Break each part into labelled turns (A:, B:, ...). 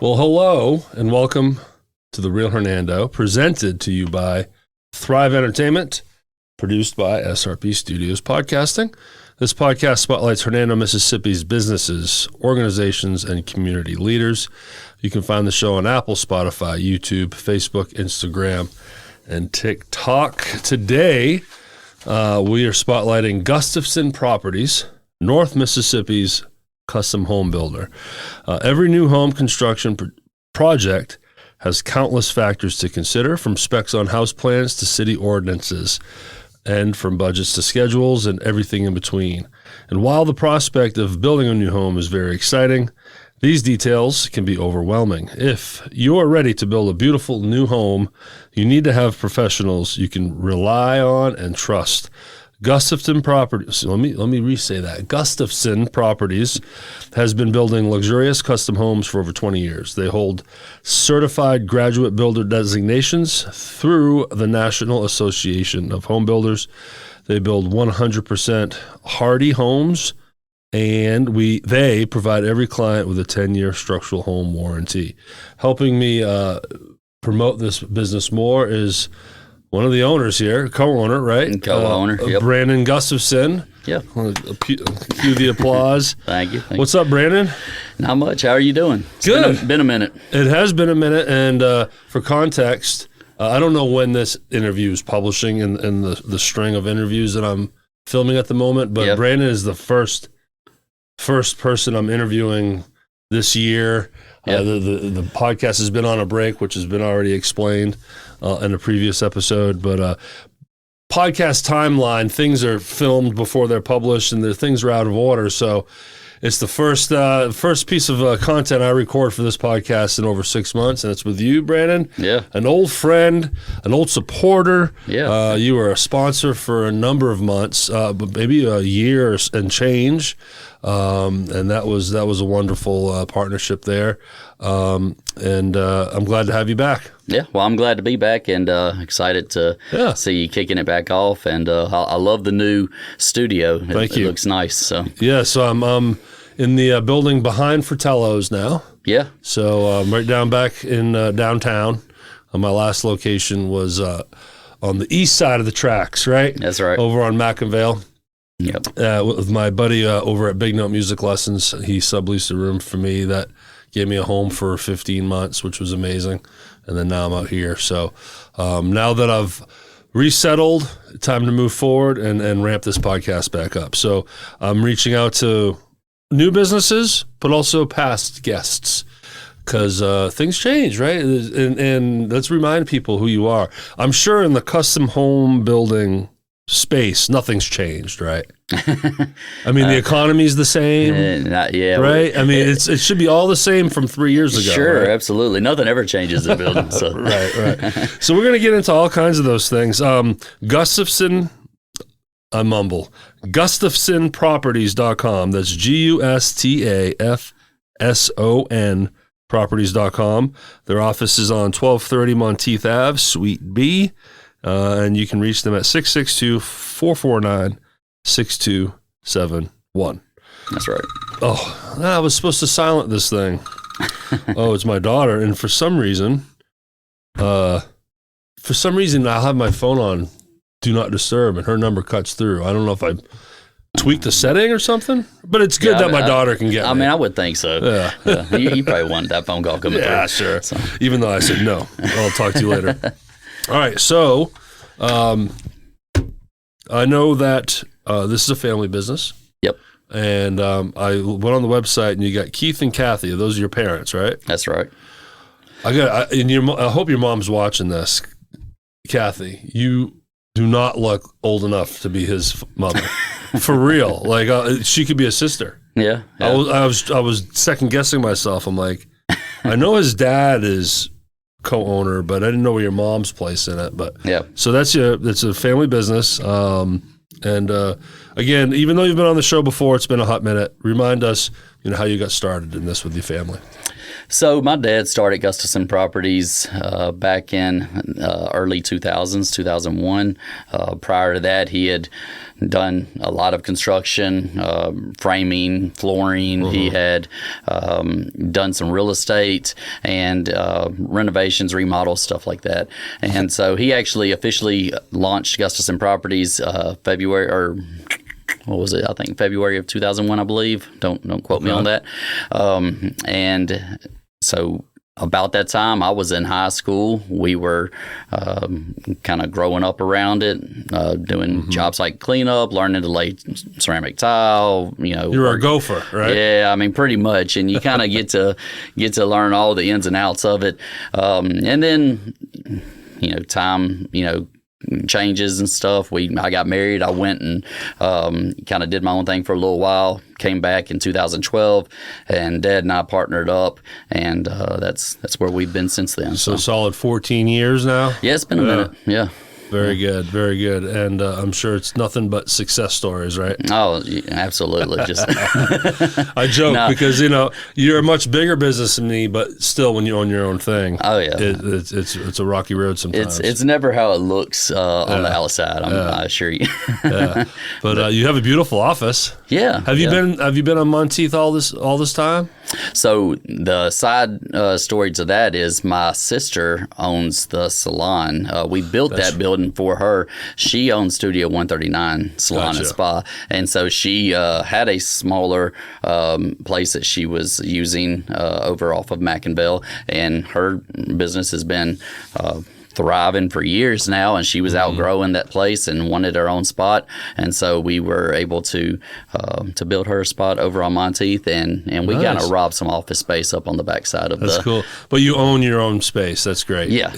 A: Well, hello and welcome to the Real Hernando, presented to you by Thrive Entertainment, produced by SRP Studios Podcasting. This podcast spotlights Hernando, Mississippi's businesses, organizations, and community leaders. You can find the show on Apple, Spotify, YouTube, Facebook, Instagram, and TikTok. Today, we are spotlighting Gustafson Properties, North Mississippi's custom home builder. Every new home construction project has countless factors to consider, from specs on house plans to city ordinances, and from budgets to schedules and everything in between. And while the prospect of building a new home is very exciting, these details can be overwhelming. If you are ready to build a beautiful new home, you need to have professionals you can rely on and trust. Gustafson Properties, let me re-say that. Gustafson Properties has been building luxurious custom homes for over 20 years. They hold certified graduate builder designations through the National Association of Home Builders. They build 100% hardy homes, and they provide every client with a 10-year structural home warranty. Helping me promote this business more is one of the owners here, co-owner, right?
B: Co-owner, yep.
A: Brandon Gustafson.
B: Yeah.
A: Cue the applause.
B: Thank you.
A: What's up, Brandon?
B: Not much. How are you doing?
A: Good.
B: Been a minute.
A: It has been a minute, and for context, I don't know when this interview is publishing in the string of interviews that I'm filming at the moment, but yep. Brandon is the first person I'm interviewing this year. Yep. The podcast has been on a break, which has been already explained in a previous episode, but podcast timeline, things are filmed before they're published, and things are out of order. So it's the first piece of content I record for this podcast in over 6 months, and it's with you, Brandon. Yeah. An old friend, an old supporter. Yeah. You were a sponsor for a number of months, but maybe a year and change. And that was a wonderful partnership there. And I'm glad to have you back.
B: Yeah, well, I'm glad to be back and excited to see you kicking it back off. And I love the new studio.
A: Thank you.
B: It looks nice. So
A: I'm in the building behind Fratello's now. Yeah. So I'm right down back in downtown. My last location was on the east side of the tracks, right?
B: That's right.
A: Over on Mackinvale.
B: Yep.
A: With my buddy over at Big Note Music Lessons, he subleased a room for me that gave me a home for 15 months, which was amazing. And then now I'm out here. So now that I've resettled, time to move forward and ramp this podcast back up. So I'm reaching out to new businesses, but also past guests, because things change, right? And let's remind people who you are. I'm sure in the custom home building space, nothing's changed, right? I mean, the economy's the same, right? I mean, it should be all the same from 3 years ago.
B: Sure,
A: right?
B: Absolutely. Nothing ever changes in building. So.
A: Right. So we're going to get into all kinds of those things. Gustafson, I mumble, GustafsonProperties.com. That's GUSTAFSON Properties.com. Their office is on 1230 Monteith Ave, Suite B. And you can reach them at 662-449-6271.
B: That's right.
A: Oh, I was supposed to silent this thing. Oh, it's my daughter. And for some reason, I'll have my phone on Do Not Disturb, and her number cuts through. I don't know if I tweaked the setting or something, but it's good that my daughter can get me.
B: I mean, I would think so. Yeah. You probably wanted that phone call coming through.
A: Yeah, sure. So. Even though I said no. I'll talk to you later. All right, so I know that this is a family business.
B: Yep.
A: And I went on the website, and you got Keith and Kathy. Those are your parents, right?
B: That's right.
A: I hope your mom's watching this. Kathy, you do not look old enough to be his mother. For real. Like, she could be a sister.
B: Yeah.
A: I was second guessing myself. I'm like, I know his dad is co-owner, but I didn't know your mom's place in it. But yeah, so that's a family business. And again, even though you've been on the show before, it's been a hot minute. Remind us, how you got started in this with your family.
B: So my dad started Gustafson Properties back in early 2000s, 2001. Prior to that, he had done a lot of construction, framing, flooring. He had done some real estate and renovations, remodels, stuff like that. And so he actually officially launched Gustafson Properties February, or what was it? I think February of 2001, I believe. Don't quote me on that. And so about that time, I was in high school. We were kind of growing up around it, doing jobs like cleanup, learning to lay ceramic tile. You were
A: a gopher, right?
B: Yeah, I mean, pretty much. And you kind of get to learn all the ins and outs of it. And then, time, changes and stuff. I got married. I went and kind of did my own thing for a little while. Came back in 2012, and Dad and I partnered up, and that's where we've been since then.
A: So solid 14 years now.
B: Yeah, it's been a minute. Yeah.
A: Very good, very good. And I'm sure it's nothing but success stories, right?
B: Oh, absolutely. Just
A: I joke because, you're a much bigger business than me, but still when you own your own thing,
B: oh yeah,
A: it's a rocky road sometimes.
B: It's never how it looks on the outside, I assure you.
A: Yeah. But you have a beautiful office.
B: Yeah.
A: Have you been on Monteith all this time?
B: So the side story to that is my sister owns the salon. We built that building for her. She owns Studio 139 Salon and Spa, and so she had a smaller place that she was using over off of Mackinville, and her business has been thriving for years now, and she was outgrowing that place and wanted her own spot, and so we were able to build her a spot over on Monteith, and we kind of robbed some office space up on the backside of
A: That's cool. But you own your own space. That's great.
B: Yeah.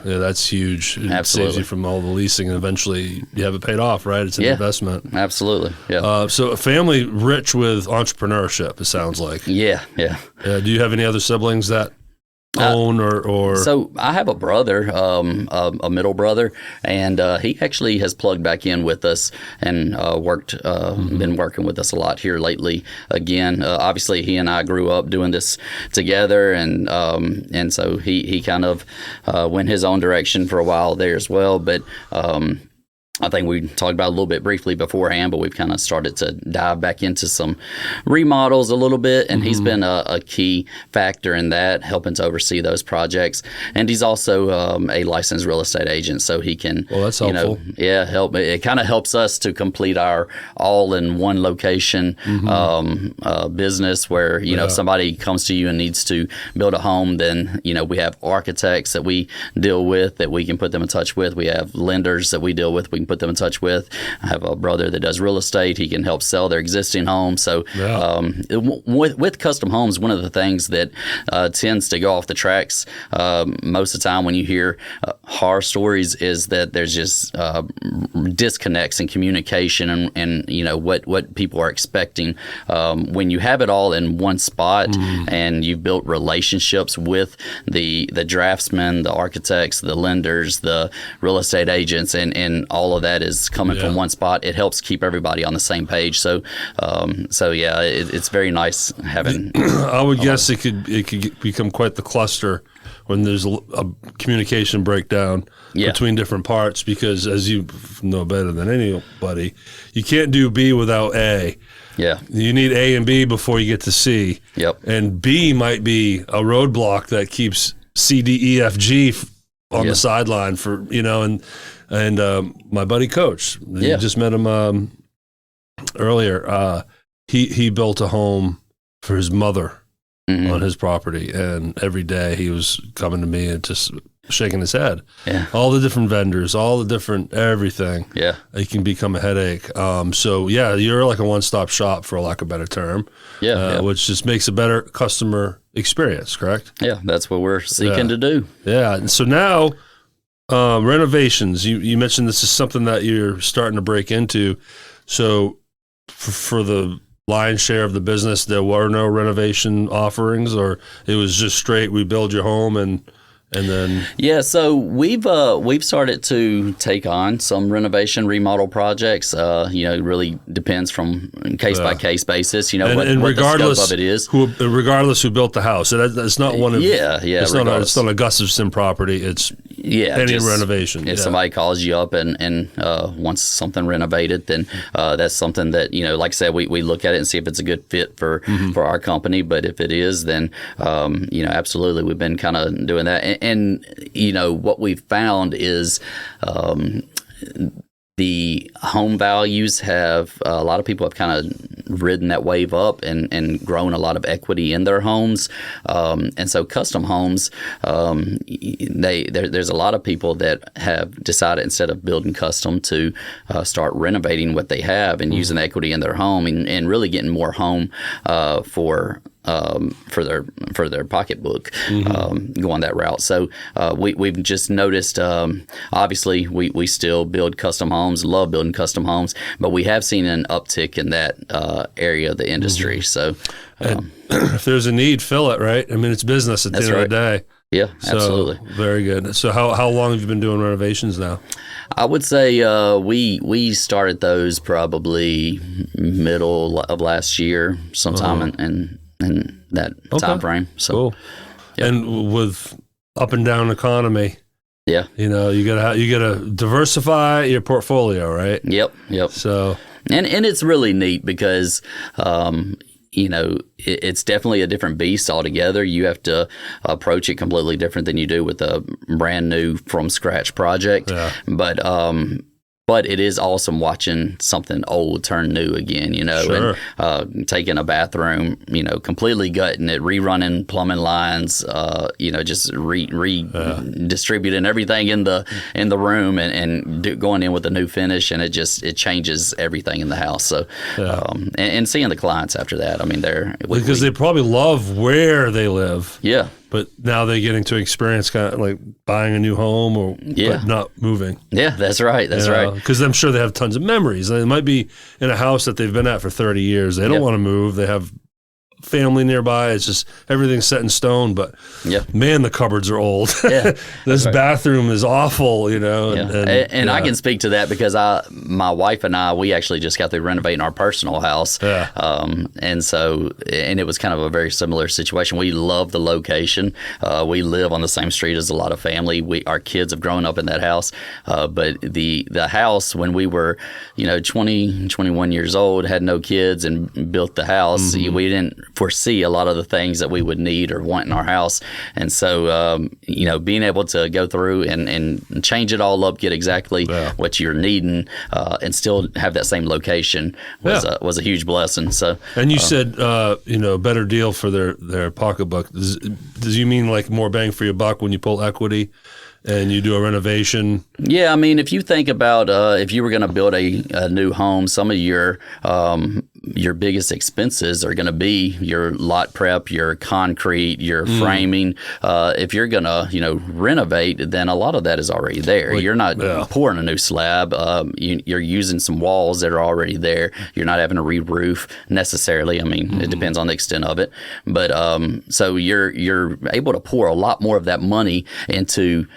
A: That's huge. It
B: Absolutely.
A: saves you from all the leasing, and eventually you have it paid off, right? It's an investment.
B: Absolutely. Yeah.
A: So a family rich with entrepreneurship, it sounds like.
B: Yeah.
A: Do you have any other siblings that own or
B: So I have a brother, a middle brother, and he actually has plugged back in with us and been working with us a lot here lately. Again, obviously he and I grew up doing this together, and so he kind of went his own direction for a while there as well, but I think we talked about it a little bit briefly beforehand, but we've kind of started to dive back into some remodels a little bit, and he's been a key factor in that, helping to oversee those projects. And he's also a licensed real estate agent, so he can,
A: that's helpful.
B: Help. It kind of helps us to complete our all-in-one location business where, if somebody comes to you and needs to build a home, then, we have architects that we deal with that we can put them in touch with. We have lenders that we deal with. We can put them in touch with. I have a brother that does real estate. He can help sell their existing home. So with custom homes, one of the things that tends to go off the tracks most of the time when you hear horror stories is that there's just disconnects in communication and what people are expecting. When you have it all in one spot and you've built relationships with the draftsmen, the architects, the lenders, the real estate agents, and all of that is coming from one spot, it helps keep everybody on the same page. So it's very nice having.
A: I would guess it could become quite the cluster when there's a communication breakdown between different parts, because as you know better than anybody, you can't do B without A.
B: Yeah.
A: You need A and B before you get to C.
B: Yep.
A: And B might be a roadblock that keeps C, D, E, F, G on the sideline for, and my buddy Coach, you just met him earlier. He built a home for his mother on his property, and every day he was coming to me and just shaking his head. Yeah. All the different vendors, all the different everything.
B: Yeah.
A: It can become a headache. So you're like a one-stop shop, for lack of a better term. Which just makes a better customer experience, correct?
B: Yeah, that's what we're seeking to do.
A: Yeah. And so now renovations, you mentioned this is something that you're starting to break into. So for the lion's share of the business, there were no renovation offerings, or it was just straight, we build your home and And then
B: so we've started to take on some renovation remodel projects. It really depends from case by case basis. What the scope of it is.
A: Regardless who built the house, it's not one of It's not a Gustafson property. It's any renovation.
B: If somebody calls you up and wants something renovated, then that's something that like I said, we look at it and see if it's a good fit for our company. But if it is, then absolutely, we've been kind of doing that. And what we've found is the home values have a lot of people have kind of ridden that wave up and grown a lot of equity in their homes. And so custom homes, there's a lot of people that have decided instead of building custom to start renovating what they have and using the equity in their home and really getting more home for their pocketbook, going that route. So we've just noticed, obviously we still build custom homes, love building custom homes, but we have seen an uptick in that area of the industry. So
A: if there's a need, fill it, right? I mean, it's business at the end of the day.
B: Yeah, absolutely.
A: Very good. So how long have you been doing renovations now?
B: I would say we started those probably middle of last year, sometime in that time frame. So,
A: cool. Yep. And with up and down economy, you gotta diversify your portfolio, right?
B: Yep.
A: So,
B: and it's really neat because it's definitely a different beast altogether. You have to approach it completely different than you do with a brand new from scratch project. Yeah. But it is awesome watching something old turn new again,
A: Sure.
B: and taking a bathroom, completely gutting it, rerunning plumbing lines, just redistributing everything in the room and going in with a new finish, and it changes everything in the house. So, and seeing the clients after that, I mean, because
A: they probably love where they live.
B: Yeah.
A: But now they're getting to experience kind of like buying a new home but not moving.
B: Yeah, that's right. That's right.
A: Because I'm sure they have tons of memories. They might be in a house that they've been at for 30 years. They don't want to move. They have family nearby. It's just everything's set in stone. But man, the cupboards are old. Yeah, this bathroom is awful.
B: And I can speak to that because my wife and I, we actually just got through renovating our personal house. Yeah. And it was kind of a very similar situation. We love the location. We live on the same street as a lot of family. Our kids have grown up in that house. But the house, when we were 20, 21 years old, had no kids and built the house, we didn't foresee a lot of the things that we would need or want in our house. And so, being able to go through and change it all up, get exactly what you're needing, and still have that same location was a huge blessing. So,
A: and you said, better deal for their pocketbook. Does you mean like more bang for your buck when you pull equity and you do a renovation? Yeah,
B: I mean, if you think about if you were going to build a new home, some of your biggest expenses are going to be your lot prep, your concrete, your framing. If you're going to, renovate, then a lot of that is already there. You're not pouring a new slab. You're using some walls that are already there. You're not having to re-roof necessarily. I mean, it depends on the extent of it. But so you're able to pour a lot more of that money into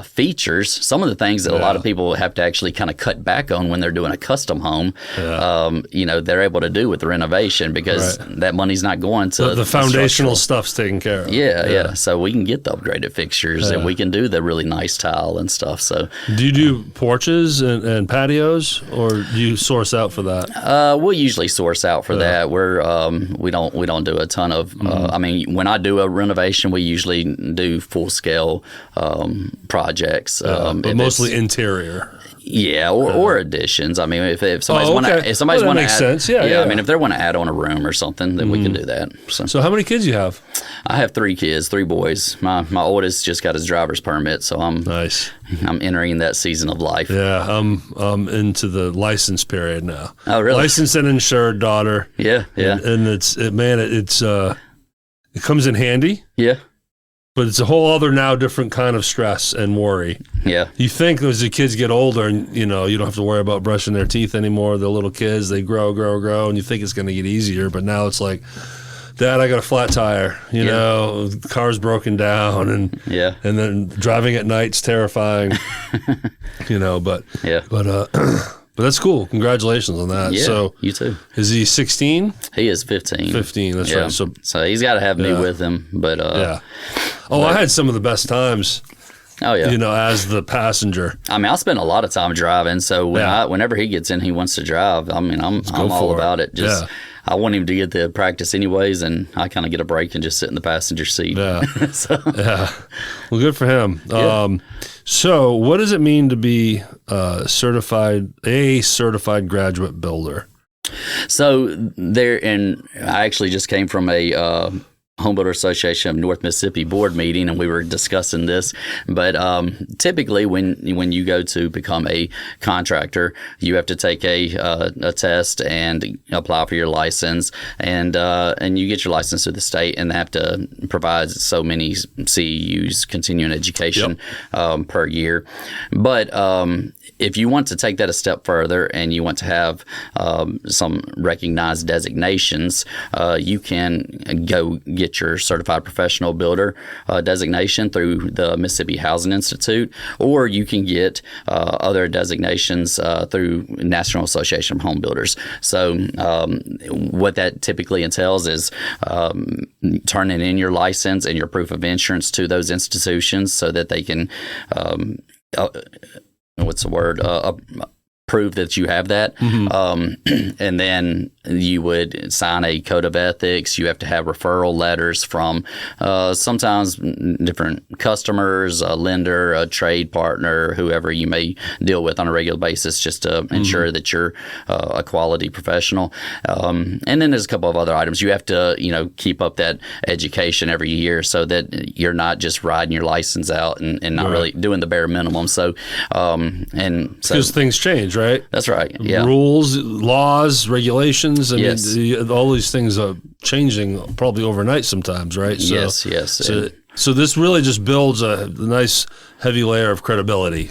B: features. Some of the things that a lot of people have to actually kind of cut back on when they're doing a custom home, they're able to do with the renovation because that money's not going to
A: the foundational stuff's taken care of.
B: Yeah. So we can get the upgraded fixtures and we can do the really nice tile and stuff. So
A: do you do porches and patios, or do you source out for that?
B: We'll usually source out for that. We don't do a ton of. I mean, when I do a renovation, we usually do full scale projects,
A: but mostly interior.
B: Yeah, or additions. I mean, if somebody's want to add,
A: sense.
B: I mean, if they want to add on a room or something, then we can do that.
A: So how many kids you have?
B: I have 3 kids, 3 boys. My oldest just got his driver's permit, so I'm entering that season of life.
A: Yeah, I'm into the license period now.
B: Oh, really?
A: Licensed and insured daughter.
B: Yeah.
A: And it comes in handy.
B: Yeah.
A: But it's a whole other now different kind of stress and worry.
B: Yeah.
A: You think as the kids get older and, you don't have to worry about brushing their teeth anymore. They're little kids. They grow, and you think it's going to get easier. But now it's like Dad, I got a flat tire, you know, the car's broken down, and then driving at night's terrifying, you know, but that's cool. Congratulations on that.
B: Yeah,
A: so
B: you too.
A: Is he 16?
B: He is 15.
A: 15, that's right.
B: So he's got to have me with him, but
A: I had some of the best times.
B: Oh yeah,
A: you know, as the passenger.
B: I mean, I spend a lot of time driving, so whenever he gets in, he wants to drive. I mean, I'm all about it. Just I want him to get the practice anyways, and I kind of get a break and just sit in the passenger seat.
A: Yeah, Well, good for him. Yeah. So, what does it mean to be a certified graduate builder?
B: So I actually just came from a Homebuilder Association of North Mississippi board meeting, and we were discussing this. But typically, when you go to become a contractor, you have to take a test and apply for your license, and you get your license through the state, and they have to provide so many CEUs, continuing education, per year. But if you want to take that a step further and you want to have some recognized designations, you can go get your certified professional builder designation through the Mississippi Housing Institute, or you can get other designations through National Association of Home Builders. So what that typically entails is turning in your license and your proof of insurance to those institutions so that they can prove that you have that. And then you would sign a code of ethics. You have to have referral letters from sometimes different customers, a lender, a trade partner, whoever you may deal with on a regular basis, just to ensure that you're a quality professional. And then there's a couple of other items. You have to, keep up that education every year so that you're not just riding your license out and not really doing the bare minimum. So, because
A: things change, right?
B: That's right. Yeah.
A: Rules, laws, regulations. I mean, all these things are changing probably overnight sometimes, right? So,
B: yes.
A: So this really just builds a nice heavy layer of credibility.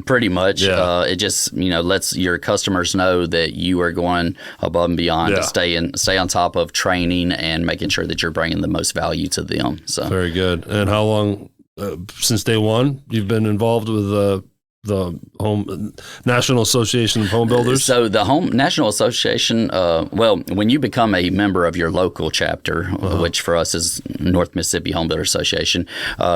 B: Pretty much. It just lets your customers know that you are going above and beyond to stay on top of training and making sure that you're bringing the most value to them. So
A: very good. And how long since day one you've been involved with the National Association of Home Builders?
B: So the National Association, when you become a member of your local chapter, which for us is North Mississippi Home Builder Association,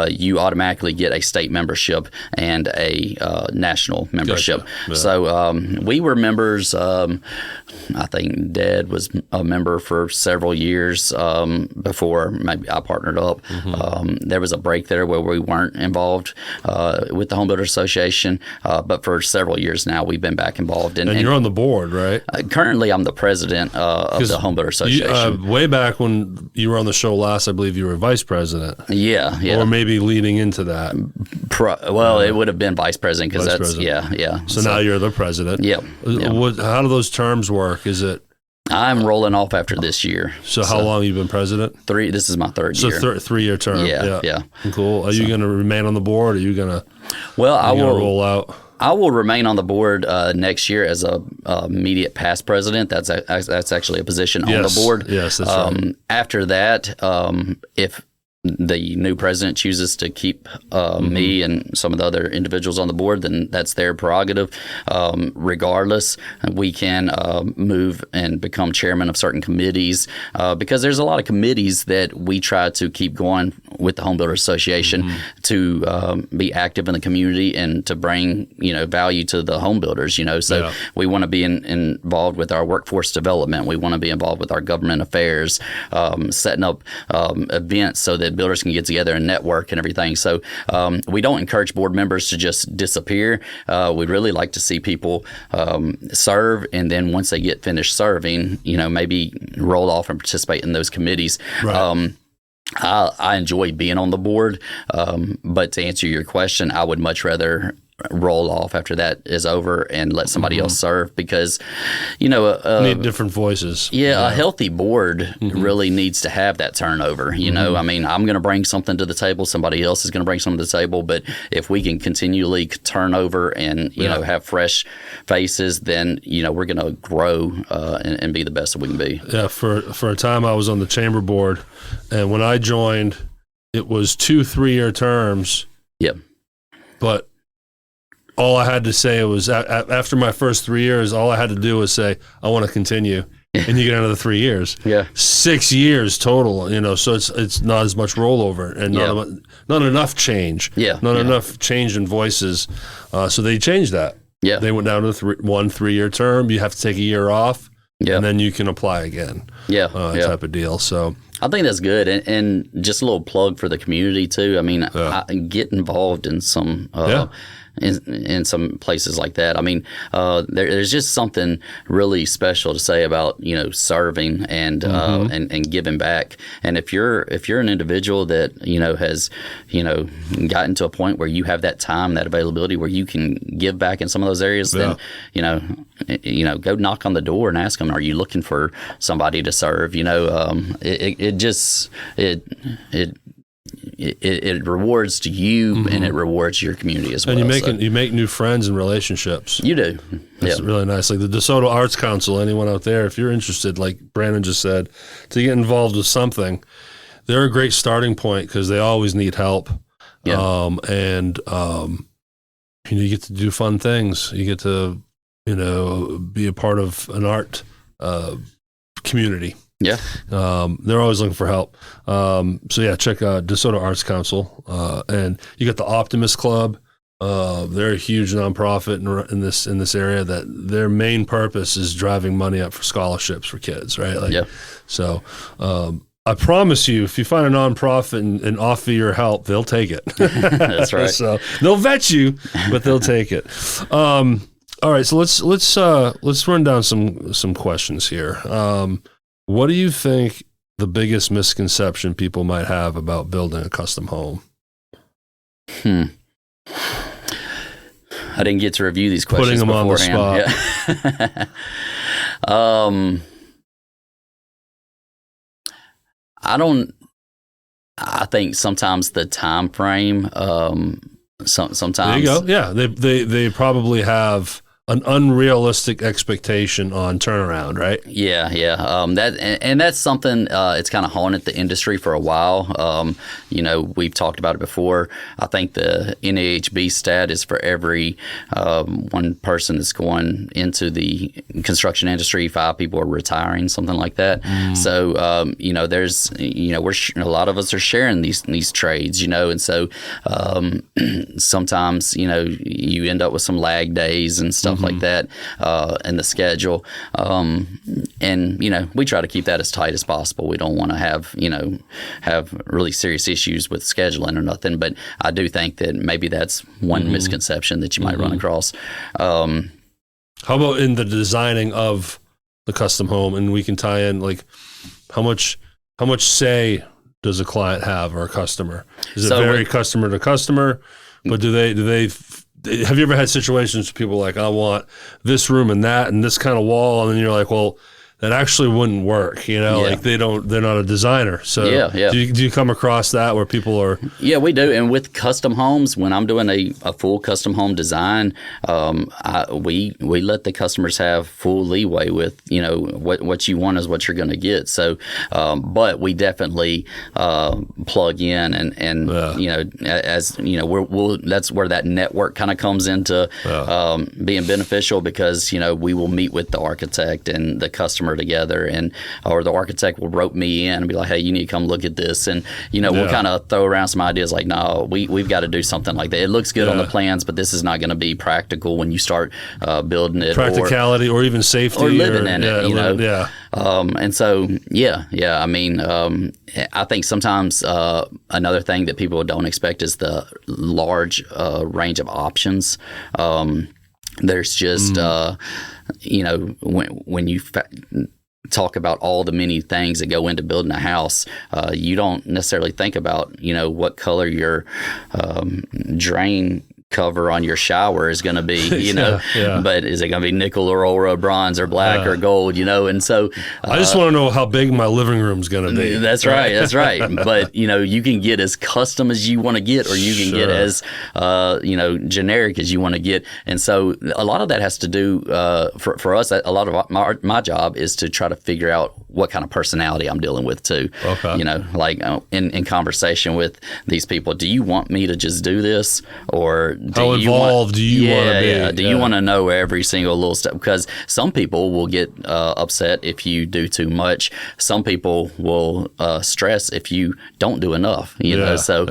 B: you automatically get a state membership and a national membership. Gotcha. Yeah. So we were members. I think Dad was a member for several years before maybe I partnered up. There was a break there where we weren't involved with the Home Builder Association. But for several years now, we've been back involved.
A: And you're on the board, right?
B: Currently, I'm the president of the Home Builder Association.
A: Way back when you were on the show last, I believe you were vice president.
B: Yeah.
A: Or maybe leading into that.
B: It would have been vice president because that's.
A: So now you're the president.
B: Yeah.
A: How do those terms work? Is it?
B: I'm rolling off after this year.
A: So how long have you been president?
B: 3. This is my third year.
A: So 3-year term.
B: Yeah.
A: Cool. Are you going to remain on the board? Or are you going to?
B: Well, I will
A: roll out.
B: I will remain on the board next year as a immediate past president. That's actually a position on the board.
A: Yes, that's right.
B: After that, if the new president chooses to keep me and some of the other individuals on the board, then that's their prerogative. Regardless, we can move and become chairman of certain committees because there's a lot of committees that we try to keep going with the Home Builder Association to be active in the community and to bring value to the home builders. So we want to be involved with our workforce development. We want to be involved with our government affairs, setting up events so that builders can get together and network and everything. So we don't encourage board members to just disappear. We'd really like to see people serve, and then once they get finished serving, maybe roll off and participate in those committees. Right. I enjoy being on the board, but to answer your question, I would much rather roll off after that is over and let somebody else serve, because
A: need different voices.
B: A healthy board really needs to have that turnover. I mean, I'm going to bring something to the table, somebody else is going to bring something to the table, but if we can continually turn over and have fresh faces, then we're going to grow and be the best that we can be.
A: Yeah, for a time I was on the chamber board, and when I joined, it was 2 3-year terms.
B: Yep.
A: But all I had to say was after my first 3 years, all I had to do was say, I want to continue. And you get another 3 years.
B: Yeah.
A: 6 years total, so it's not as much rollover and not enough change.
B: Yeah.
A: Not enough change in voices. So they changed that.
B: Yeah.
A: They went down to 1 3-year term. You have to take a year off. Yeah. And then you can apply again. Type of deal. So
B: I think that's good. And just a little plug for the community too. I mean, I get involved in some in some places like that. I mean, there's just something really special to say about serving and and giving back. And if you're an individual that has gotten to a point where you have that time, that availability, where you can give back in some of those areas, then go knock on the door and ask them, are you looking for somebody to serve? It rewards to you, and it rewards your community as well.
A: And you make new friends and relationships.
B: You do.
A: It's really nice. Like the DeSoto Arts Council, anyone out there, if you're interested, like Brandon just said, to get involved with something, they're a great starting point because they always need help. Yeah. You get to do fun things. You get to, be a part of an art community.
B: Yeah.
A: They're always looking for help. Check out DeSoto Arts Council. And you got the Optimist Club. They're a huge nonprofit in this area that their main purpose is driving money up for scholarships for kids, right? So I promise you, if you find a nonprofit and offer your help, they'll take it.
B: That's right.
A: So they'll vet you, but they'll take it. All right, so let's run down some questions here. What do you think the biggest misconception people might have about building a custom home?
B: I didn't get to review these questions beforehand.
A: Putting them on the spot.
B: Yeah. I think sometimes the time frame, sometimes.
A: There you go. Yeah, they probably have an unrealistic expectation on turnaround, right?
B: Yeah. That's something. It's kind of haunted the industry for a while. We've talked about it before. I think the NAHB stat is for every one person that's going into the construction industry, 5 people are retiring, something like that. So there's a lot of us are sharing these trades, and so sometimes you end up with some lag days and stuff like that in the schedule, and we try to keep that as tight as possible. We don't want to have really serious issues with scheduling or nothing, but I do think that maybe that's one misconception that you might run across.
A: How about in the designing of the custom home, and we can tie in like how much say does a client have or a customer? Is it very customer to customer? But do they have you ever had situations where people are like, I want this room and that and this kind of wall, and then you're like, well, that actually wouldn't work, like they're not a designer. So do you come across that where people are? Yeah,
B: we do. And with custom homes, when I'm doing a full custom home design, we let the customers have full leeway with, what you want is what you're going to get. So, but we definitely plug in and as that's where that network kind of comes into being beneficial, because, we will meet with the architect and the customer together, or the architect will rope me in and be like, hey, you need to come look at this, and we'll kind of throw around some ideas like, no, we've got to do something like that. It looks good on the plans, but this is not going to be practical when you start building it.
A: Practicality or even safety
B: or living in it. And so I mean, I think sometimes another thing that people don't expect is the large range of options. There's just when you talk about all the many things that go into building a house, you don't necessarily think about what color your drain cover on your shower is going to be, you know, but is it going to be nickel or aura, bronze or black or gold, you know? And so
A: I just want to know how big my living room's going to be.
B: That's right. That's right. But, you know, you can get as custom as you want to get, or you can get as, you know, generic as you want to get. And so a lot of that has to do, for us, a lot of my job is to try to figure out what kind of personality I'm dealing with too. Okay. You know, like in conversation with these people, do you want me to just do this, or
A: how involved do you want to be?
B: Yeah. Do you want to know every single little step? Because some people will get upset if you do too much. Some people will stress if you don't do enough. You know, so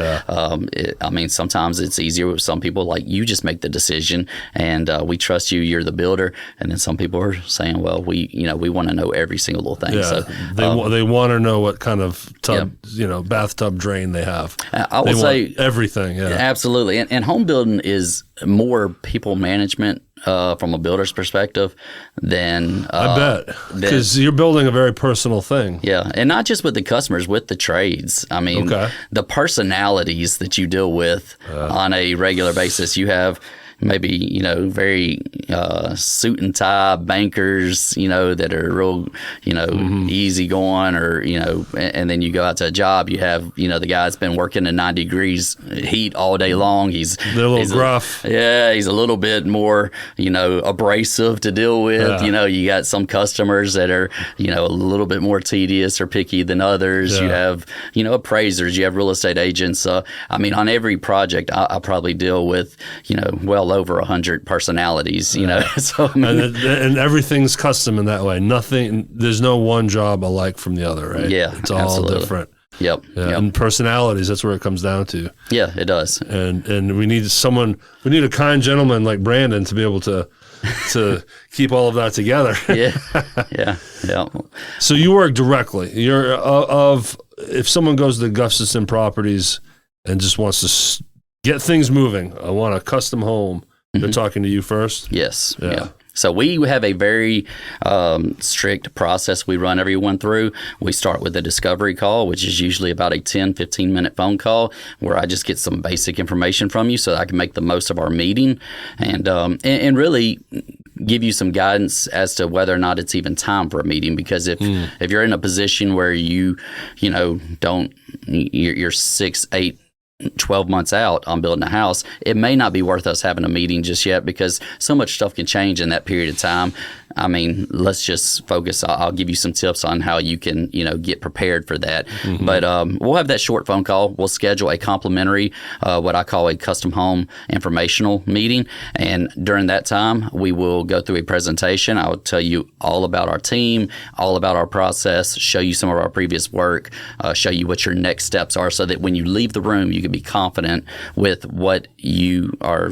B: I mean, sometimes it's easier with some people. Like, you just make the decision, and we trust you. You're the builder. And then some people are saying, well, we want to know every single little thing.
A: Yeah.
B: So
A: they want to know what kind of tub, you know, bathtub drain they have.
B: I would say
A: everything. Yeah,
B: absolutely. And home building is more people management from a builder's perspective than
A: I bet, because you're building a very personal thing.
B: Yeah, and not just with the customers, with the trades. I mean, the personalities that you deal with on a regular basis. You have maybe, you know, very suit and tie bankers, you know, that are real, you know, easy going, or, you know, and then you go out to a job, you have, you know, the guy's been working in 90 degrees heat all day long. They're
A: a little gruff.
B: He's a little bit more, you know, abrasive to deal with. Yeah. You know, you got some customers that are, you know, a little bit more tedious or picky than others. Yeah. You have, you know, appraisers, you have real estate agents. I mean, on every project, I probably deal with, you know, well over 100 personalities, you know. So I mean,
A: and everything's custom in that way. There's no one job alike from the other, right?
B: Yeah,
A: it's all different.
B: Yep.
A: And personalities, that's where it comes down to.
B: Yeah, it does.
A: And we need a kind gentleman like Brandon to be able to keep all of that together.
B: Yeah.
A: So you work directly. You're if someone goes to Gustafson Properties and just wants to get things moving, I want a custom home, they're talking to you first?
B: Yes. Yeah. So we have a very strict process we run everyone through. We start with a discovery call, which is usually about a 10-15 minute phone call where I just get some basic information from you so that I can make the most of our meeting and really give you some guidance as to whether or not it's even time for a meeting. Because if you're in a position where you're 6, 8, 12 months out on building a house, it may not be worth us having a meeting just yet, because so much stuff can change in that period of time. I mean, let's just focus. I'll give you some tips on how you can, you know, get prepared for that. But we'll have that short phone call. We'll schedule a complimentary, what I call a custom home informational meeting. And during that time, we will go through a presentation. I'll tell you all about our team, all about our process, show you some of our previous work, show you what your next steps are, so that when you leave the room, you can be confident with what you are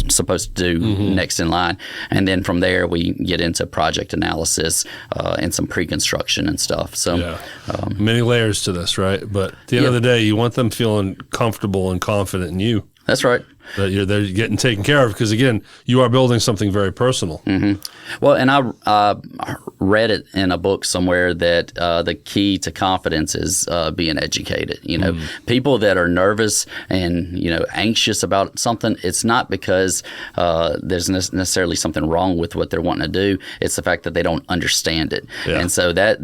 B: supposed to do next in line. And then from there, we get into project analysis and some pre-construction and stuff. So
A: many layers to this, right? But at the end of the day, you want them feeling comfortable and confident in you.
B: That's right.
A: That they're getting taken care of, because, again, you are building something very personal.
B: Well, and I read it in a book somewhere that the key to confidence is being educated. You know, people that are nervous and, you know, anxious about something, it's not because there's necessarily something wrong with what they're wanting to do. It's the fact that they don't understand it. And so that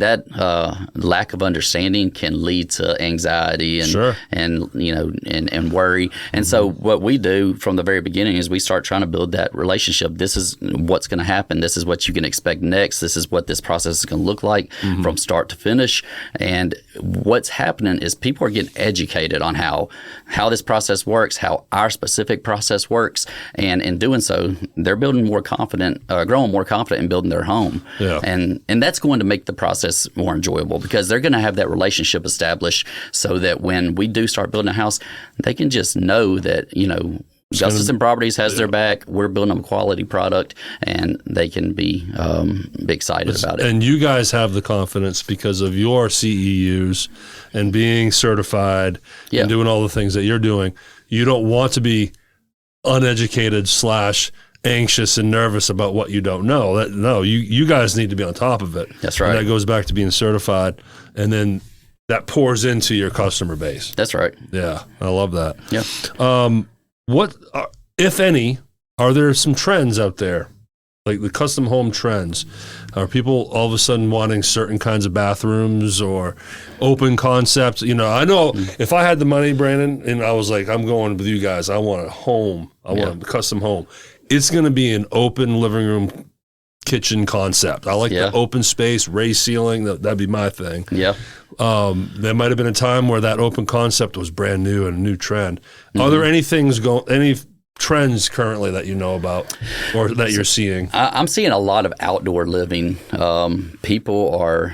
B: lack of understanding can lead to anxiety and you know, and worry. And so what we do from the very beginning is we start trying to build that relationship. This is what's going to happen. This is what you can expect next. This is what this process is going to look like from start to finish. And what's happening is people are getting educated on how this process works, how our specific process works. And in doing so, they're building more confident, growing more confident in building their home. And that's going to make the process more enjoyable, because they're going to have that relationship established, so that when we do start building a house, they can just know that, you know, Gustafson Properties has their back. We're building a quality product, and they can be excited about it.
A: And you guys have the confidence because of your CEUs and being certified and doing all the things that you're doing. You don't want to be uneducated / anxious and nervous about what you don't know. You guys need to be on top of it.
B: That's right.
A: And that goes back to being certified, and then that pours into your customer base.
B: That's right.
A: Yeah, I love that.
B: Yeah.
A: if any, are there some trends out there? Like the custom home trends? Are people all of a sudden wanting certain kinds of bathrooms or open concepts? You know, I know if I had the money, Brandon, and I was like, I'm going with you guys, I want a home. I want a custom home. It's going to be an open living room kitchen concept. I like the open space, raised ceiling. That'd be my thing.
B: Yeah.
A: There might have been a time where that open concept was brand new and a new trend. Are there any trends currently that you know about or that you're seeing?
B: I'm seeing a lot of outdoor living. People are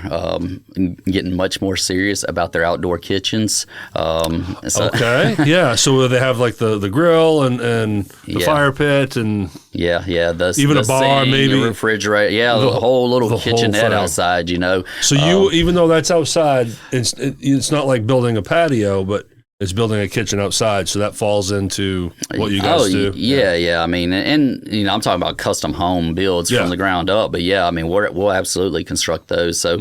B: getting much more serious about their outdoor kitchens.
A: Okay. Yeah. So they have like the grill and the fire pit and
B: even
A: a bar,
B: sink,
A: maybe
B: a refrigerator. Yeah, the whole little kitchenette outside, you know.
A: So even though that's outside, it's not like building a patio, but it's building a kitchen outside, so that falls into what you guys do.
B: Yeah. I mean, and you know, I'm talking about custom home builds from the ground up. But yeah, I mean, we'll absolutely construct those. So,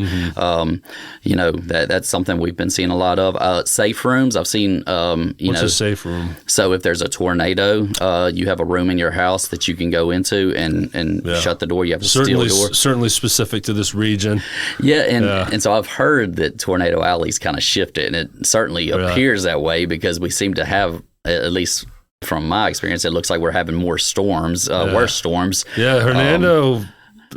B: you know, that's something we've been seeing a lot of. Safe rooms, I've seen. What's a safe room? So if there's a tornado, you have a room in your house that you can go into and shut the door. You have a steel door.
A: Certainly specific to this region.
B: Yeah, and so I've heard that Tornado Alley's kind of shifted, and it certainly appears that way because we seem to have, at least from my experience, it looks like we're having more storms, worse storms.
A: Yeah, Hernando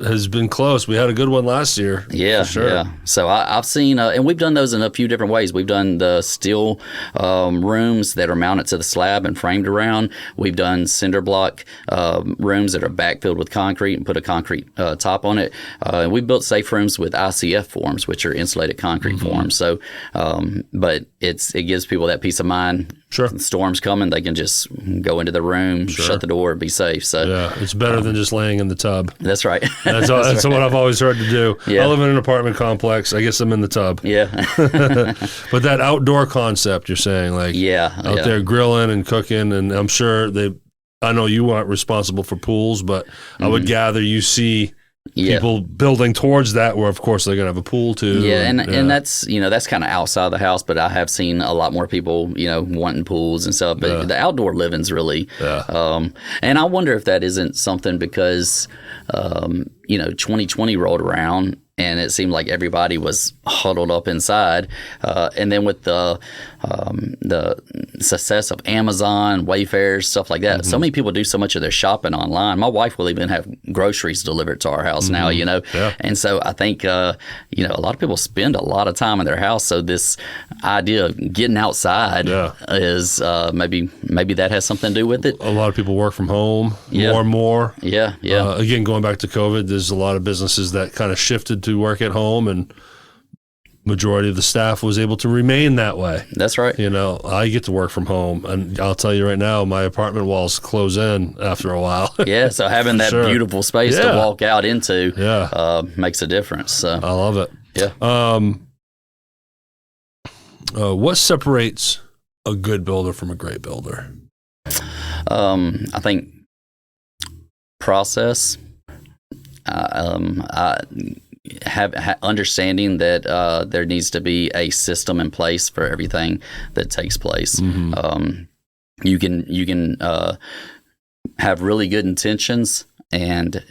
A: has been close. We had a good one last year.
B: Yeah, for sure. Yeah. So I've seen, and we've done those in a few different ways. We've done the steel rooms that are mounted to the slab and framed around. We've done cinder block rooms that are backfilled with concrete and put a concrete top on it. And we've built safe rooms with ICF forms, which are insulated concrete forms. So, but it gives people that peace of mind.
A: Sure.
B: The storm's coming, they can just go into the room, shut the door, be safe. So
A: it's better than just laying in the tub.
B: That's right.
A: That's what I've always heard to do. Yeah. I live in an apartment complex. I guess I'm in the tub.
B: Yeah.
A: But that outdoor concept you're saying, like out there grilling and cooking, and I'm sure I know you aren't responsible for pools, but I would gather you see people building towards that, where of course they're going to have a pool too.
B: Yeah, and that's that's kind of outside the house, but I have seen a lot more people wanting pools and stuff. But the outdoor living's really, and I wonder if that isn't something because 2020 rolled around. And it seemed like everybody was huddled up inside. And then with the success of Amazon, Wayfair, stuff like that, so many people do so much of their shopping online. My wife will even have groceries delivered to our house now, And so I think, a lot of people spend a lot of time in their house. So this idea of getting outside is maybe that has something to do with it.
A: A lot of people work from home more and more.
B: Yeah.
A: Again, going back to COVID, there's a lot of businesses that kind of shifted to work at home, and majority of the staff was able to remain that way.
B: That's right.
A: I get to work from home, and I'll tell you right now, my apartment walls close in after a while.
B: So having that beautiful space to walk out into makes a difference. So
A: I love it.
B: Yeah.
A: What separates a good builder from a great builder?
B: I think process. Have understanding that there needs to be a system in place for everything that takes place. You can have really good intentions and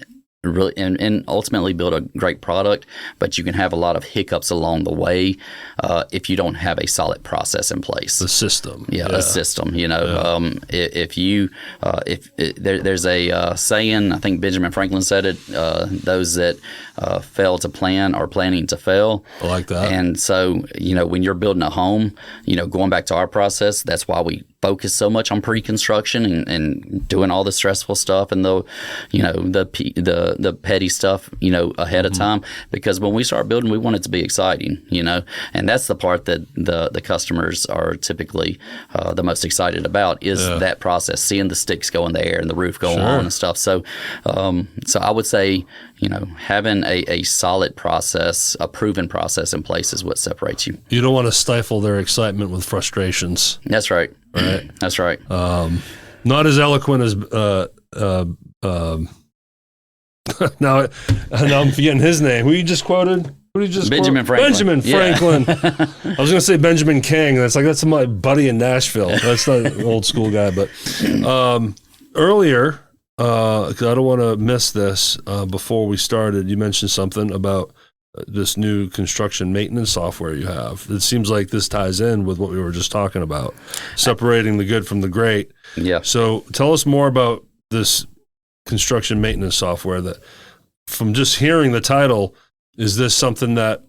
B: ultimately build a great product, but you can have a lot of hiccups along the way if you don't have a solid process in place.
A: The system.
B: A system. There's a saying, I think Benjamin Franklin said it, those that fail to plan are planning to fail.
A: I like that.
B: And so, when you're building a home, going back to our process, that's why we focus so much on pre-construction and doing all the stressful stuff and the petty stuff, ahead of time, because when we start building, we want it to be exciting, and that's the part that the customers are typically the most excited about is that process, seeing the sticks go in the air and the roof go on and stuff. So, so I would say, having a solid process, a proven process in place is what separates you.
A: You don't want to stifle their excitement with frustrations.
B: That's right.
A: Right.
B: That's right.
A: Not as eloquent as now I'm forgetting his name. Who you just quoted? Who did you just
B: Benjamin
A: quote?
B: Franklin.
A: Benjamin Franklin. I was going to say Benjamin King. That's my buddy in Nashville. That's not an old school guy, but earlier, 'cause I don't want to miss this, before we started, you mentioned something about this new construction maintenance software you have. It seems like this ties in with what we were just talking about, separating the good from the great.
B: Yeah.
A: So tell us more about this construction maintenance software. That, from just hearing the title, is this something that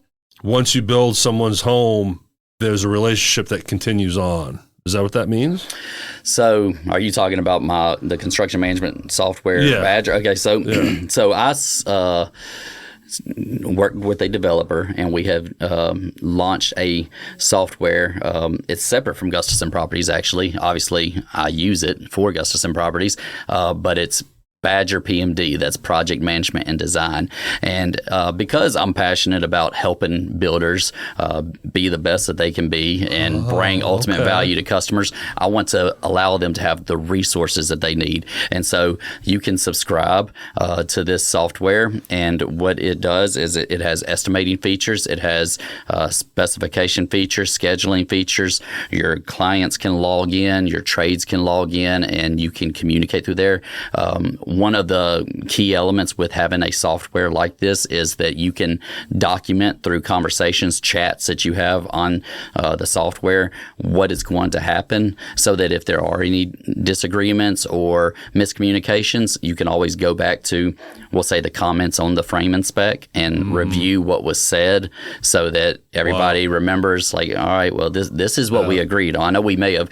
A: once you build someone's home, there's a relationship that continues on? Is that what that means?
B: So, are you talking about the construction management software, Badger? Okay, so so I work with a developer, and we have launched a software. It's separate from Gustafson Properties, actually. Obviously, I use it for Gustafson Properties, but it's Badger PMD, that's project management and design. And because I'm passionate about helping builders be the best that they can be and bring ultimate value to customers, I want to allow them to have the resources that they need. And so you can subscribe to this software, and what it does is it has estimating features, it has specification features, scheduling features. Your clients can log in, your trades can log in, and you can communicate through there. One of the key elements with having a software like this is that you can document through conversations, chats that you have on the software, what is going to happen, so that if there are any disagreements or miscommunications, you can always go back to, we'll say, the comments on the frame and spec and review what was said, so that everybody remembers, like, all right, well, this is what we agreed on. I know we may have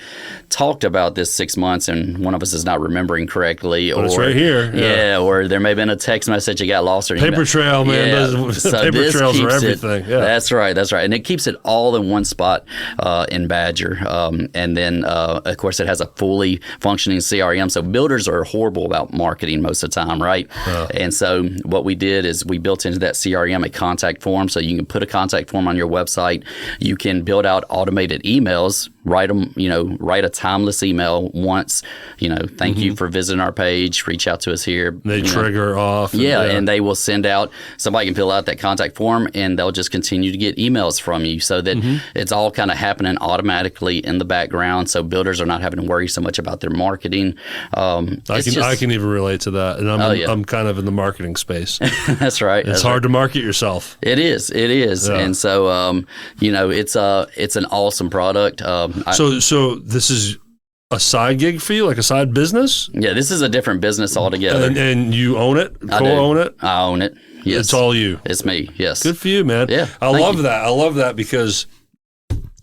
B: talked about this 6 months and one of us is not remembering correctly,
A: but it's right here.
B: Or there may have been a text message that got lost, or
A: paper trail, man.
B: So
A: paper trails are everything.
B: That's right, and it keeps it all in one spot in Badger. And then of course it has a fully functioning CRM. So builders are horrible about marketing most of the time, right? And so what we did is we built into that CRM a contact form, so you can put a contact form on your website. You can build out automated emails. Write a timeless email once, thank you for visiting our page, reach out to us here.
A: They trigger off.
B: And they will send out, somebody can fill out that contact form, and they'll just continue to get emails from you, so that it's all kind of happening automatically in the background, so builders are not having to worry so much about their marketing.
A: I can even relate to that, and I'm kind of in the marketing space.
B: That's right.
A: It's hard to market yourself.
B: It is. Yeah. And so, it's an awesome product. So
A: this is a side gig for you, like a side business?
B: Yeah, this is a different business altogether.
A: And you own it? Co-own it?
B: I own it. Yes.
A: It's all you?
B: It's me, yes.
A: Good for you, man.
B: Yeah.
A: I love that. I love that because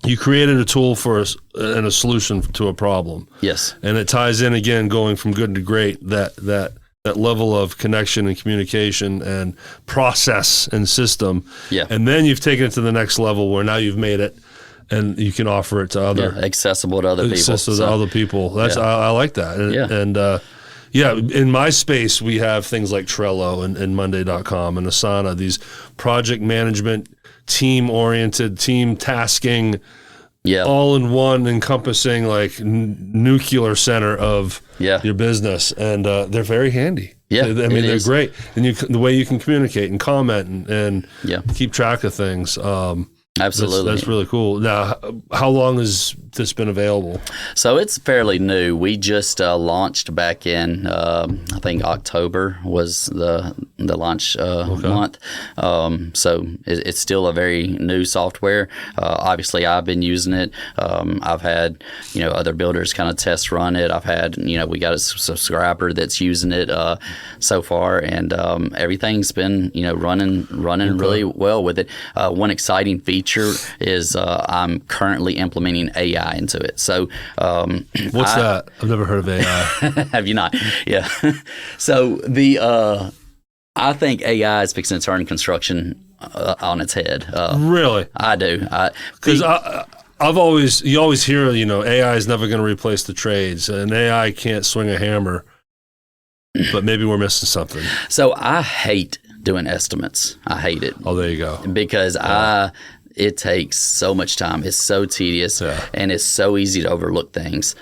A: you created a tool for us and a solution to a problem.
B: Yes.
A: And it ties in, again, going from good to great, that level of connection and communication and process and system.
B: Yeah.
A: And then you've taken it to the next level where now you've made it and you can offer it to
B: accessible to other people.
A: Accessible to other people. That's I like that. And in my space, we have things like Trello and Monday.com and Asana, these project management, team-oriented, team tasking, all in one, encompassing like nuclear center of your business. And they're very handy.
B: Yeah,
A: they're great. And the way you can communicate and comment and keep track of things.
B: Absolutely.
A: That's really cool. Now, how long has this been available?
B: So it's fairly new. We just launched back in, I think October was the launch month. So it's still a very new software. Obviously, I've been using it. I've had, other builders kind of test run it. I've had, we got a subscriber that's using it so far, and everything's been, running really well with it. One exciting feature is I'm currently implementing AI into it. So
A: what's that? I've never heard of AI.
B: Have you not? Yeah. So I think AI is fixing to turn construction on its head.
A: Really?
B: I do.
A: Because you always hear, AI is never going to replace the trades, and AI can't swing a hammer. But maybe we're missing something.
B: So I hate doing estimates. I hate it.
A: Oh, there you go.
B: Because it takes so much time. It's so tedious, and it's so easy to overlook things.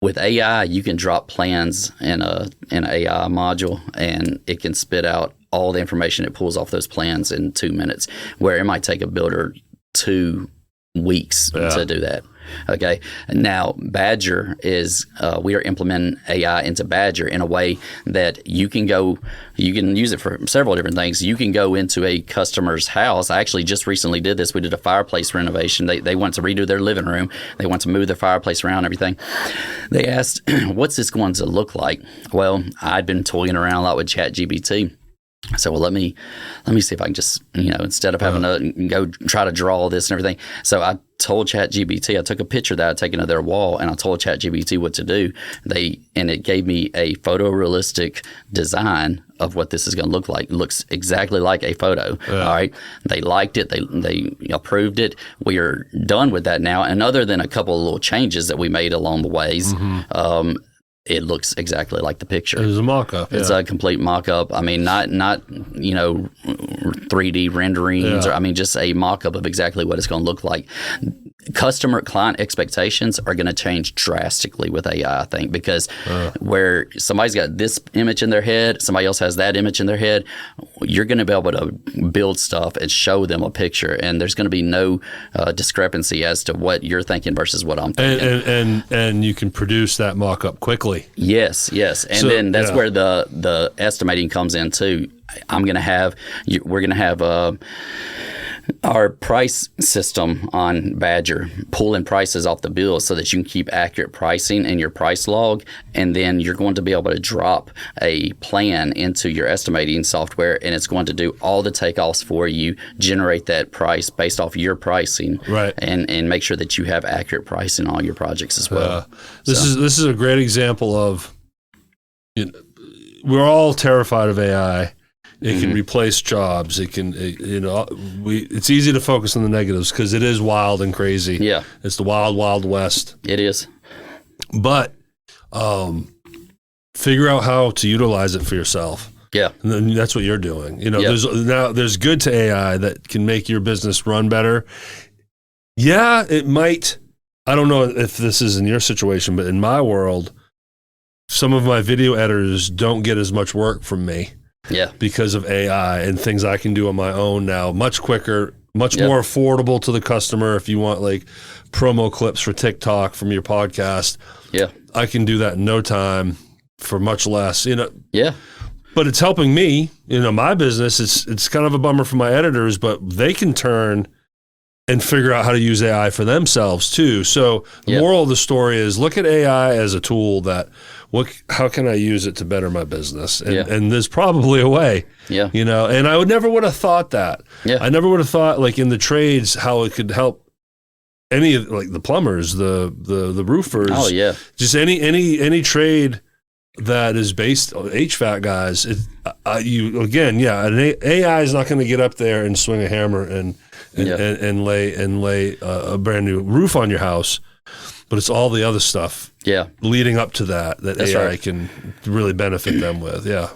B: With AI, you can drop plans in an AI module, and it can spit out all the information it pulls off those plans in 2 minutes, where it might take a builder 2 weeks to do that. Okay. Now, Badger is, we are implementing AI into Badger in a way that you can use it for several different things. You can go into a customer's house. I actually just recently did this. We did a fireplace renovation. They want to redo their living room. They want to move their fireplace around and everything. They asked, what's this going to look like? Well, I'd been toying around a lot with ChatGPT. I said, well, let me see if I can just, instead of having to go try to draw all this and everything. So I told ChatGPT, I took a picture that I'd taken of their wall, and I told ChatGPT what to do. And it gave me a photorealistic design of what this is going to look like. It looks exactly like a photo. Yeah. All right. They liked it. They approved it. We are done with that now. And other than a couple of little changes that we made along the ways, it looks exactly like the picture.
A: It's a mock-up.
B: It's a complete mock-up. I mean, not 3D renderings.
A: Yeah.
B: Or just a mock-up of exactly what it's going to look like. Client expectations are going to change drastically with AI, I think, because where somebody's got this image in their head, somebody else has that image in their head, you're going to be able to build stuff and show them a picture, and there's going to be no discrepancy as to what you're thinking versus what I'm thinking.
A: And you can produce that mock-up quickly.
B: Yes. And then that's where the estimating comes in too. We're going to have our price system on Badger pulling prices off the bill so that you can keep accurate pricing in your price log, and then you're going to be able to drop a plan into your estimating software, and it's going to do all the takeoffs for you, generate that price based off your pricing,
A: right,
B: and make sure that you have accurate pricing on all your projects as well.
A: This is a great example of, we're all terrified of AI. It can replace jobs. It can, it's easy to focus on the negatives because it is wild and crazy.
B: Yeah.
A: It's the wild, wild west.
B: It is.
A: But figure out how to utilize it for yourself.
B: Yeah.
A: And then that's what you're doing. There's good to AI that can make your business run better. Yeah, it might. I don't know if this is in your situation, but in my world, some of my video editors don't get as much work from me.
B: Yeah.
A: Because of AI and things I can do on my own now, much quicker, much more affordable to the customer. If you want like promo clips for TikTok from your podcast, I can do that in no time for much less,
B: Yeah.
A: But it's helping me, my business. It's kind of a bummer for my editors, but they can turn and figure out how to use AI for themselves too. So the moral of the story is look at AI as a tool that how can I use it to better my business? And there's probably a way, and I never would have thought that. Yeah. I never would have thought like in the trades, how it could help any of like the plumbers, the roofers.
B: Oh yeah.
A: Just any trade that is based on HVAC guys. An AI is not going to get up there and swing a hammer and lay a brand new roof on your house, but it's all the other stuff leading up to that That's AI right. can really benefit them with. Yeah.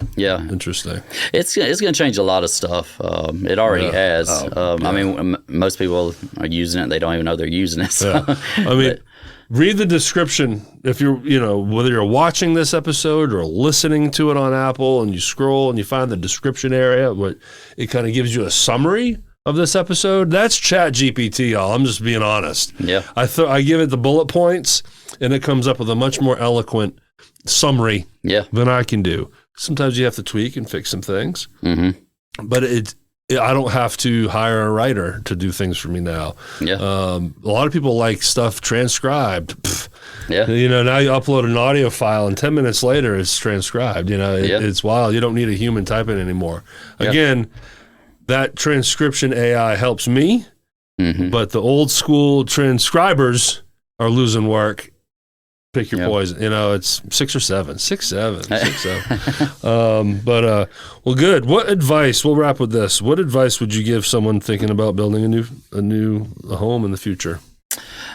A: Interesting.
B: It's going to change a lot of stuff. It already has. I mean, most people are using it. They don't even know they're using it. So.
A: Yeah. Read the description if you're, whether you're watching this episode or listening to it on Apple, and you scroll and you find the description area, but it kind of gives you a summary of this episode. That's ChatGPT, y'all. I'm just being honest.
B: Yeah.
A: I give it the bullet points, and it comes up with a much more eloquent summary than I can do. Sometimes you have to tweak and fix some things, but I don't have to hire a writer to do things for me now. Yeah. A lot of people like stuff transcribed. Yeah. Now you upload an audio file and 10 minutes later it's transcribed. It's wild. You don't need a human typing anymore. Again, that transcription AI helps me, but the old school transcribers are losing work. Pick your poison. It's 6 or 7. 6, 7. 6, 7. Well, good. What advice? We'll wrap with this. What advice would you give someone thinking about building a new home in the future?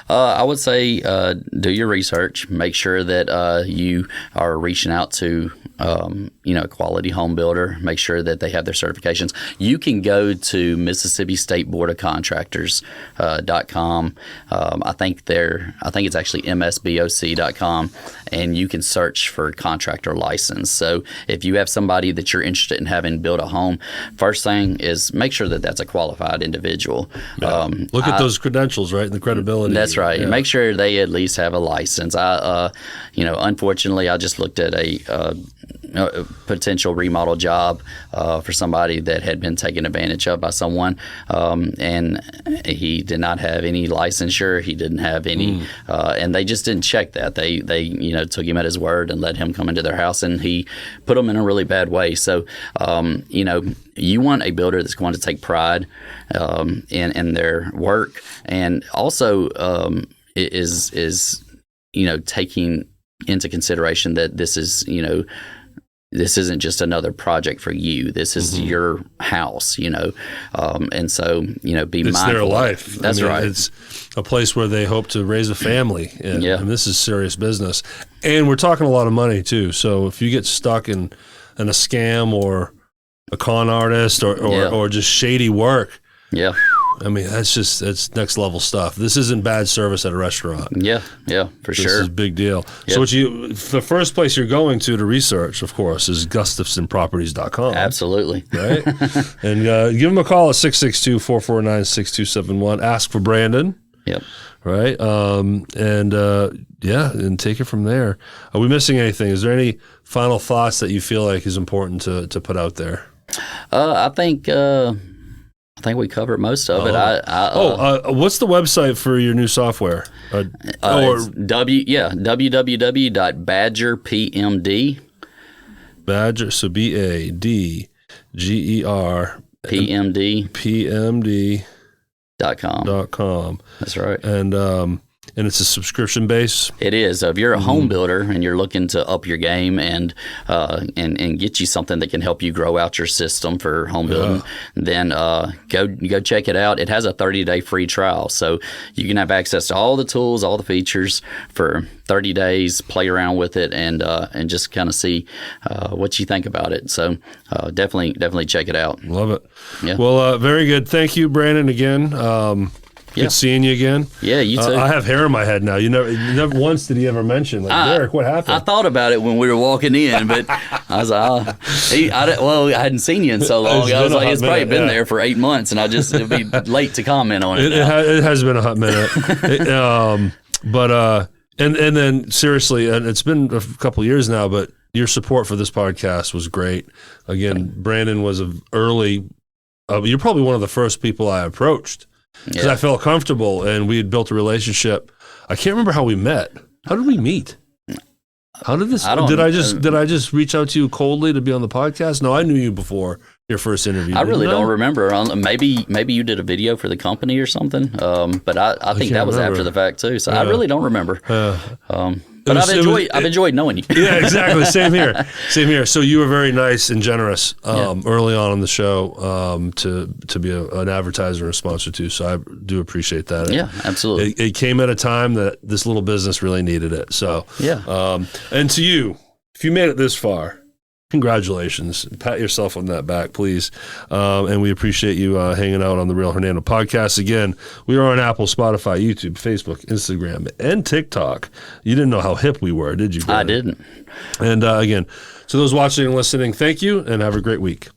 B: I would say do your research. Make sure that you are reaching out to a quality home builder, make sure that they have their certifications. You can go to Mississippi State Board of Contractors.com. I think it's actually msboc.com, and you can search for contractor license. So if you have somebody that you're interested in having build a home, first thing is make sure that that's a qualified individual.
A: Yeah. Look at those credentials, right, and the credibility.
B: That's right.
A: Yeah.
B: Make sure they at least have a license. Unfortunately, I just looked at a potential remodel job for somebody that had been taken advantage of by someone, and he did not have any licensure. He didn't have any, and they just didn't check that. They took him at his word and let him come into their house, and he put them in a really bad way. So you want a builder that's going to take pride in their work, and also is taking into consideration that this isn't just another project for you. This is your house, and so, be mindful.
A: It's their life.
B: That's right.
A: It's a place where they hope to raise a family. And this is serious business. And we're talking a lot of money too. So if you get stuck in a scam or a con artist or just shady work, that's next level stuff. This isn't bad service at a restaurant.
B: Yeah, for sure. This
A: is a big deal.
B: Yep.
A: So the first place you're going to research, of course, is GustafsonProperties.com.
B: Absolutely.
A: Right? And give them a call at 662-449-6271. Ask for Brandon.
B: Yep.
A: Right? And take it from there. Are we missing anything? Is there any final thoughts that you feel like is important to put out there?
B: I think we covered most of it.
A: What's the website for your new software?
B: www.badgerpmd.
A: Badger, so BADGER
B: PMD.com. That's right.
A: And it's a subscription base?
B: It is. So if you're a home builder and you're looking to up your game and get you something that can help you grow out your system for home building, then go check it out. It has a 30-day free trial. So you can have access to all the tools, all the features for 30 days, play around with it, and just kind of see what you think about it. So definitely check it out.
A: Love it.
B: Yeah.
A: Well, very good. Thank you, Brandon, again. Good seeing you again.
B: Yeah, you too.
A: I have hair in my head now. You never once did he ever mention, Derek, what happened?
B: I thought about it when we were walking in, but I was like, I hadn't seen you in so long. I was like, it's probably been there for 8 months, and it'd be late to comment on it.
A: It has been a hot minute. And then seriously, and it's been a couple of years now, but your support for this podcast was great. Again, Brandon was you're probably one of the first people I approached. Because I felt comfortable and we had built a relationship. I can't remember how we met. How did we meet? How did this? Did I just reach out to you coldly to be on the podcast? No, I knew you before your first interview.
B: I really don't remember. Maybe you did a video for the company or something. But I think that was after the fact too. So I really don't remember. But I've enjoyed knowing you.
A: Yeah, exactly. Same here. So you were very nice and generous early on in the show to be an advertiser and a sponsor too. So I do appreciate that.
B: Yeah, absolutely.
A: It came at a time that this little business really needed it. So and to you, if you made it this far, congratulations. Pat yourself on that back, please. And we appreciate you hanging out on the Real Hernando podcast. Again, we are on Apple, Spotify, YouTube, Facebook, Instagram, and TikTok. You didn't know how hip we were, did you, Brandon?
B: I didn't.
A: And again, to those watching and listening, thank you and have a great week.